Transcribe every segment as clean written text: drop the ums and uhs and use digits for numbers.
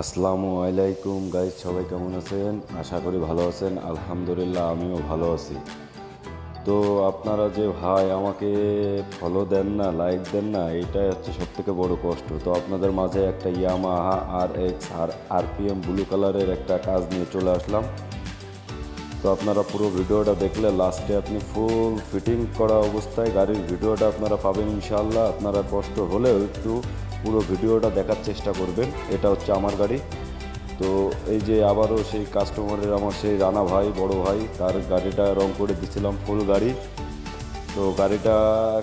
আসসালামু আলাইকুম গাইজ, সবাই কেমন আছেন? আশা করি ভালো আছেন। আলহামদুলিল্লাহ, আমিও ভালো আছি। তো আপনারা যে ভাই আমাকে ফলো দেন না, লাইক দেন না, এটাই হচ্ছে সবথেকে বড় কষ্ট। তো আপনাদের মাঝে একটা ইয়ামাহা RX আর RPM ব্লু কালারের একটা কাজ নিয়ে চলে আসলাম। তো আপনারা পুরো ভিডিওটা দেখলে লাস্টে আপনি ফুল ফিটিং করা অবস্থায় গাড়ির ভিডিওটা আপনারা পাবেন ইনশাআল্লাহ। আপনারা কষ্ট হলেও একটু পুরো ভিডিওটা দেখার চেষ্টা করবেন। এটা হচ্ছে আমার গাড়ি। তো এই যে আবারও সেই কাস্টমারের, আমার সেই রানা ভাই, বড় ভাই, তার গাড়িটা রং করে দিছিলাম ফুল গাড়ি। তো গাড়িটা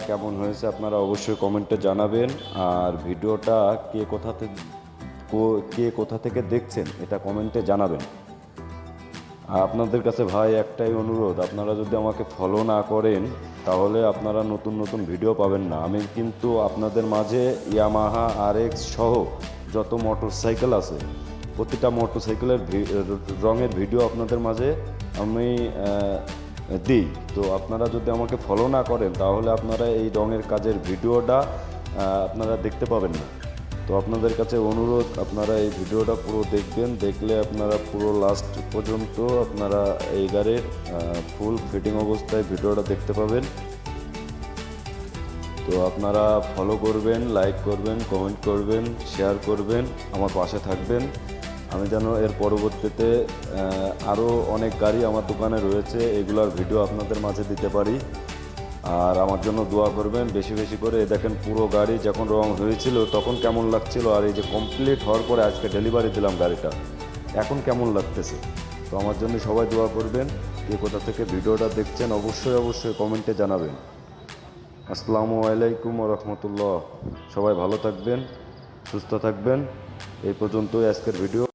কেমন হয়েছে আপনারা অবশ্যই কমেন্টে জানাবেন। আর ভিডিওটা কে কোথা থেকে দেখছেন এটা কমেন্টে জানাবেন। আর আপনাদের কাছে ভাই একটাই অনুরোধ, আপনারা যদি আমাকে ফলো না করেন তাহলে আপনারা নতুন নতুন ভিডিও পাবেন না। আমি কিন্তু আপনাদের মাঝে ইয়ামাহা RX সহ যত মোটরসাইকেল আছে প্রতিটা মোটরসাইকেলের রঙের ভিডিও আপনাদের মাঝে আমি দিই। তো আপনারা যদি আমাকে ফলো না করেন তাহলে আপনারা এই রঙের কাজের ভিডিওটা আপনারা দেখতে পাবেন না। তো আপনাদের কাছে অনুরোধ, আপনারা এই ভিডিওটা পুরো দেখবেন। দেখলে আপনারা পুরো লাস্ট পর্যন্ত আপনারা এই গাড়ির ফুল ফিটিং অবস্থায় ভিডিওটা দেখতে পাবেন। তো আপনারা ফলো করবেন, লাইক করবেন, কমেন্ট করবেন, শেয়ার করবেন, আমার পাশে থাকবেন। আমি যেন এর পরবর্তীতে আরও অনেক গাড়ি আমার দোকানে রয়েছে, এগুলোর ভিডিও আপনাদের মাঝে দিতে পারি। আর আমার জন্য দোয়া করবেন বেশি বেশি করে। দেখেন পুরো গাড়ি যখন রং হয়েছিল তখন কেমন লাগছিল, আর এই যে কমপ্লিট হওয়ার পরে আজকে ডেলিভারি দিলাম গাড়িটা, এখন কেমন লাগতেছে। তো আমার জন্য সবাই দোয়া করবেন। কে কোথা থেকে ভিডিওটা দেখছেন অবশ্যই অবশ্যই কমেন্টে জানাবেন। আসসালামু আলাইকুম ওয়া রাহমাতুল্লাহ। সবাই ভালো থাকবেন, সুস্থ থাকবেন। এই পর্যন্তই আজকের ভিডিও।